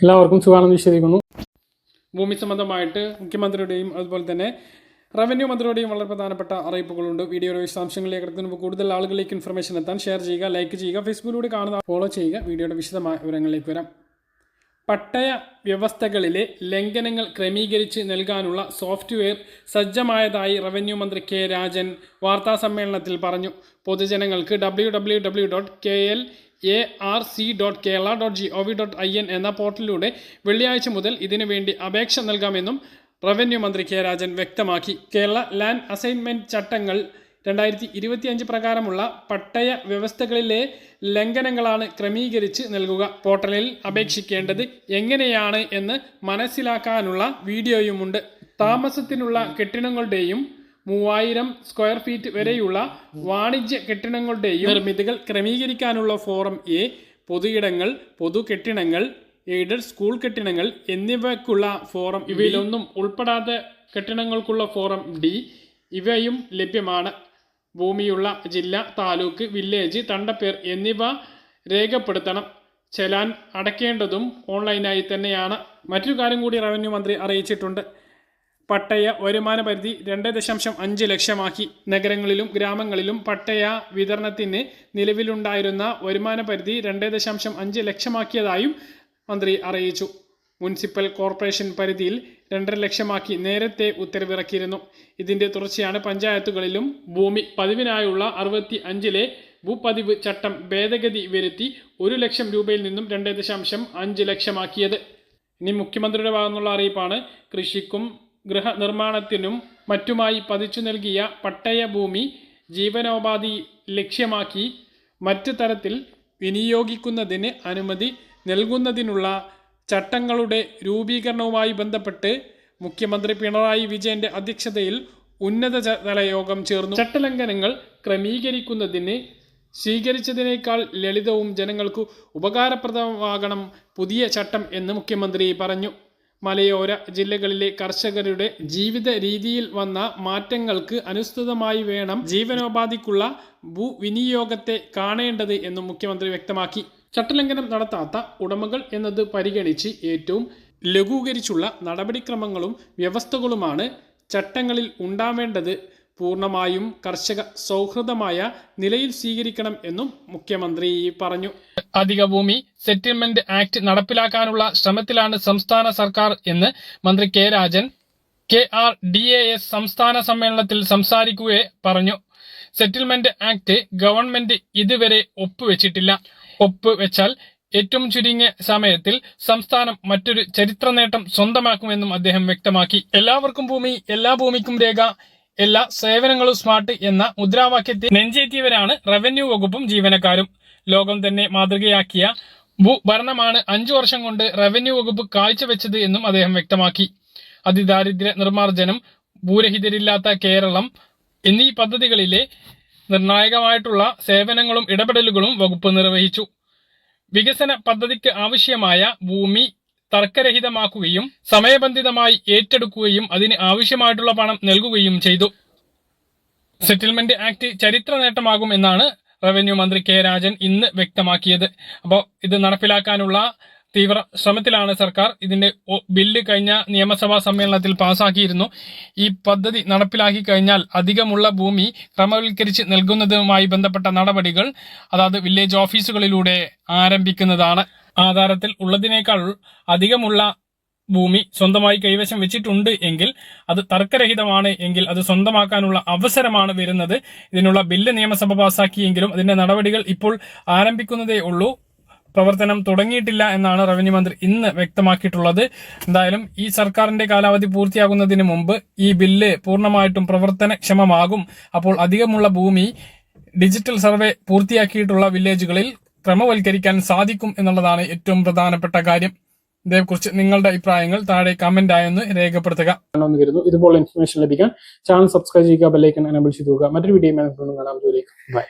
എല്ലാവർക്കും സുഖാണെന്ന് വിശ്വസിക്കുന്നു. ഭൂമി സംബന്ധമായിട്ട് മുഖ്യമന്ത്രിയുടെയും അതുപോലെ തന്നെ റവന്യൂ മന്ത്രിയുടെയും വളരെ പ്രധാനപ്പെട്ട അറിയിപ്പുകളുണ്ട്. വീഡിയോയുടെ വിശദാംശങ്ങളിലേക്ക് കിടക്കുന്നതിന് മുമ്പ് കൂടുതൽ ആളുകളിലേക്ക് ഇൻഫർമേഷൻ എത്താൻ ഷെയർ ചെയ്യുക, ലൈക്ക് ചെയ്യുക, ഫേസ്ബുക്കിലൂടെ കാണുന്ന ഫോളോ ചെയ്യുക. വീഡിയോയുടെ വിശദമായ വിവരങ്ങളിലേക്ക് വരാം. പട്ടയ വ്യവസ്ഥകളിലെ ലംഘനങ്ങൾ ക്രമീകരിച്ച് നൽകാനുള്ള സോഫ്റ്റ്വെയർ സജ്ജമായതായി റവന്യൂ മന്ത്രി കെ രാജൻ വാർത്താസമ്മേളനത്തിൽ പറഞ്ഞു. പൊതുജനങ്ങൾക്ക് www.KLARC.kerala.gov.in എന്ന പോർട്ടലിലൂടെ വെള്ളിയാഴ്ച മുതൽ ഇതിനു വേണ്ടി അപേക്ഷ നൽകാമെന്നും റവന്യൂ മന്ത്രി കെ രാജൻ വ്യക്തമാക്കി. കേരള ലാൻഡ് അസൈൻമെന്റ് ചട്ടങ്ങൾ 2025 പ്രകാരമുള്ള പട്ടയ വ്യവസ്ഥകളിലെ ലംഘനങ്ങളാണ് ക്രമീകരിച്ച് നൽകുക. പോർട്ടലിൽ അപേക്ഷിക്കേണ്ടത് എങ്ങനെയാണ് എന്ന് മനസ്സിലാക്കാനുള്ള വീഡിയോയുമുണ്ട്. താമസത്തിനുള്ള കെട്ടിടങ്ങളുടെയും 3000 സ്ക്വയർ ഫീറ്റ് വരെയുള്ള വാണിജ്യ കെട്ടിടങ്ങളുടെയും നിർമ്മിതികൾ ക്രമീകരിക്കാനുള്ള ഫോറം എ, പൊതുയിടങ്ങൾ, പൊതു കെട്ടിടങ്ങൾ, എയ്ഡഡ് സ്കൂൾ കെട്ടിടങ്ങൾ എന്നിവയ്ക്കുള്ള ഫോറം ഇവയിലൊന്നും ഉൾപ്പെടാത്ത കെട്ടിടങ്ങൾക്കുള്ള ഫോറം ഡി ഇവയും ലഭ്യമാണ്. ഭൂമിയുള്ള ജില്ല, താലൂക്ക്, വില്ലേജ്, തണ്ടപ്പേർ എന്നിവ രേഖപ്പെടുത്തണം. ചെലാൻ അടയ്ക്കേണ്ടതും ഓൺലൈനായി തന്നെയാണ്. മറ്റൊരു കാര്യം കൂടി റവന്യൂ മന്ത്രി അറിയിച്ചിട്ടുണ്ട്. പട്ടയ വരുമാന പരിധി 2.5 ലക്ഷമാക്കി. നഗരങ്ങളിലും ഗ്രാമങ്ങളിലും പട്ടയ വിതരണത്തിന് നിലവിലുണ്ടായിരുന്ന വരുമാന പരിധി 2.5 ലക്ഷമാക്കിയതായും മന്ത്രി അറിയിച്ചു. മുനിസിപ്പൽ കോർപ്പറേഷൻ പരിധിയിൽ 2.5 ലക്ഷമാക്കി നേരത്തെ ഉത്തരവിറക്കിയിരുന്നു. ഇതിന്റെ തുടർച്ചയാണ് പഞ്ചായത്തുകളിലും ഭൂമി പതിവിനായുള്ള 65 ഭൂപതിവ് ചട്ടം ഭേദഗതി വരുത്തി 1 ലക്ഷം രൂപയിൽ നിന്നും 2.5 ലക്ഷമാക്കിയത്. ഇനി മുഖ്യമന്ത്രിയുടെ ഭാഗത്തുനിന്നുള്ള അറിയിപ്പാണ്. കൃഷിക്കും ഗൃഹനിർമ്മാണത്തിനും മറ്റുമായി പതിച്ചു നൽകിയ പട്ടയ ഭൂമി ജീവനോപാധി ലക്ഷ്യമാക്കി മറ്റു തരത്തിൽ വിനിയോഗിക്കുന്നതിന് അനുമതി നൽകുന്നതിനുള്ള ചട്ടങ്ങളുടെ രൂപീകരണവുമായി ബന്ധപ്പെട്ട് മുഖ്യമന്ത്രി പിണറായി വിജയന്റെ അധ്യക്ഷതയിൽ ഉന്നതതല യോഗം ചേർന്നു. ചട്ടലംഘനങ്ങൾ ക്രമീകരിക്കുന്നതിന് സ്വീകരിച്ചതിനേക്കാൾ ലളിതവും ജനങ്ങൾക്ക് ഉപകാരപ്രദമാകണം പുതിയ ചട്ടം എന്ന് മുഖ്യമന്ത്രി പറഞ്ഞു. മലയോര ജില്ലകളിലെ കർഷകരുടെ ജീവിത രീതിയിൽ വന്ന മാറ്റങ്ങൾക്ക് അനുസൃതമായി വേണം ജീവനോപാധിക്കുള്ള ഭൂവിനിയോഗത്തെ കാണേണ്ടത് എന്നും മുഖ്യമന്ത്രി വ്യക്തമാക്കി. ചട്ടലംഘനം നടത്താത്ത ഉടമകൾ എന്നത് പരിഗണിച്ച് ഏറ്റവും ലഘൂകരിച്ചുള്ള നടപടിക്രമങ്ങളും വ്യവസ്ഥകളുമാണ് ചട്ടങ്ങളിൽ ഉണ്ടാവേണ്ടത്. പൂർണ്ണമായും കർഷക സൗഹൃദമായ നിലയിൽ സ്വീകരിക്കണം എന്നും മുഖ്യമന്ത്രി പറഞ്ഞു. അധിക ഭൂമി സെറ്റിൽമെന്റ് ആക്ട് നടപ്പിലാക്കാനുള്ള ശ്രമത്തിലാണ് സംസ്ഥാന സർക്കാർ എന്ന് മന്ത്രി കെ രാജൻ KRDAS സംസ്ഥാന സമ്മേളനത്തിൽ സംസാരിക്കുകയെ പറഞ്ഞു. സെറ്റിൽമെന്റ് ആക്ട് ഗവൺമെന്റ് ഇതുവരെ ഒപ്പുവെച്ചിട്ടില്ല. ഒപ്പുവെച്ചാൽ ഏറ്റവും ചുരുങ്ങിയ സമയത്തിൽ സംസ്ഥാനം മറ്റൊരു ചരിത്ര നേട്ടം സ്വന്തമാക്കുമെന്നും അദ്ദേഹം വ്യക്തമാക്കി. എല്ലാവർക്കും ഭൂമി, എല്ലാ ഭൂമിക്കും രേഖ, എല്ലാ സേവനങ്ങളും സ്മാർട്ട് എന്ന മുദ്രാവാക്യത്തെ നെഞ്ചേറ്റിയവരാണ് റവന്യൂ വകുപ്പും ജീവനക്കാരും. ലോകം തന്നെ മാതൃകയാക്കിയ ഭൂഭരണമാണ് 5 വർഷം കൊണ്ട് റവന്യൂ വകുപ്പ് കാഴ്ചവെച്ചത് എന്നും അദ്ദേഹം വ്യക്തമാക്കി. അതിദാരിദ്ര്യ നിർമ്മാർജ്ജനം, ഭൂരഹിതരില്ലാത്ത കേരളം എന്നീ പദ്ധതികളിലെ നിർണായകമായിട്ടുള്ള സേവനങ്ങളും ഇടപെടലുകളും വകുപ്പ് നിർവഹിച്ചു. വികസന പദ്ധതിക്ക് ആവശ്യമായ ഭൂമി തർക്കരഹിതമാക്കുകയും സമയബന്ധിതമായി ഏറ്റെടുക്കുകയും അതിന് ആവശ്യമായിട്ടുള്ള പണം നൽകുകയും ചെയ്തു. സെറ്റിൽമെന്റ് ആക്ട് ചരിത്ര നേട്ടമാകും എന്നാണ് റവന്യൂ മന്ത്രി കെ രാജൻ ഇന്ന് വ്യക്തമാക്കിയത്. അപ്പോൾ ഇത് നടപ്പിലാക്കാനുള്ള തീവ്ര ശ്രമത്തിലാണ് സർക്കാർ. ഇതിന്റെ ബില്ല് കഴിഞ്ഞ നിയമസഭാ സമ്മേളനത്തിൽ പാസാക്കിയിരുന്നു. ഈ പദ്ധതി നടപ്പിലാക്കി കഴിഞ്ഞാൽ അധികമുള്ള ഭൂമി ക്രമവൽക്കരിച്ച് നൽകുന്നതുമായി ബന്ധപ്പെട്ട നടപടികൾ അതായത് വില്ലേജ് ഓഫീസുകളിലൂടെ ആരംഭിക്കുന്നതാണ്. ആധാരത്തിൽ ഉള്ളതിനേക്കാൾ അധികമുള്ള ഭൂമി സ്വന്തമായി കൈവശം വെച്ചിട്ടുണ്ട് എങ്കിൽ അത് തർക്കരഹിതമാണ് എങ്കിൽ അത് സ്വന്തമാക്കാനുള്ള അവസരമാണ് വരുന്നത്. ഇതിനുള്ള ബില്ല് നിയമസഭ പാസാക്കിയെങ്കിലും അതിന്റെ നടപടികൾ ഇപ്പോൾ ആരംഭിക്കുന്നതേ ഉള്ളൂ. പ്രവർത്തനം തുടങ്ങിയിട്ടില്ല എന്നാണ് റവന്യൂ മന്ത്രി ഇന്ന് വ്യക്തമാക്കിയിട്ടുള്ളത്. എന്തായാലും ഈ സർക്കാരിന്റെ കാലാവധി പൂർത്തിയാകുന്നതിന് മുമ്പ് ഈ ബില്ല് പൂർണ്ണമായിട്ടും പ്രവർത്തനക്ഷമമാകും. അപ്പോൾ അധികമുള്ള ഭൂമി ഡിജിറ്റൽ സർവേ പൂർത്തിയാക്കിയിട്ടുള്ള വില്ലേജുകളിൽ ക്രമവൽക്കരിക്കാൻ സാധിക്കും എന്നുള്ളതാണ് ഏറ്റവും പ്രധാനപ്പെട്ട കാര്യം. ഇതേക്കുറിച്ച് നിങ്ങളുടെ അഭിപ്രായങ്ങൾ താഴെ കമന്റ് ആയൊന്ന് രേഖപ്പെടുത്തുക. ഇതുപോലെ ഇൻഫർമേഷൻ ലഭിക്കാൻ ചാനൽ സബ്സ്ക്രൈബ് ചെയ്യുക, ബെല്ലൈക്കൺ എനേബിൾ ചെയ്തുക. മറ്റൊരു വീഡിയോ കാണാം. ബൈ.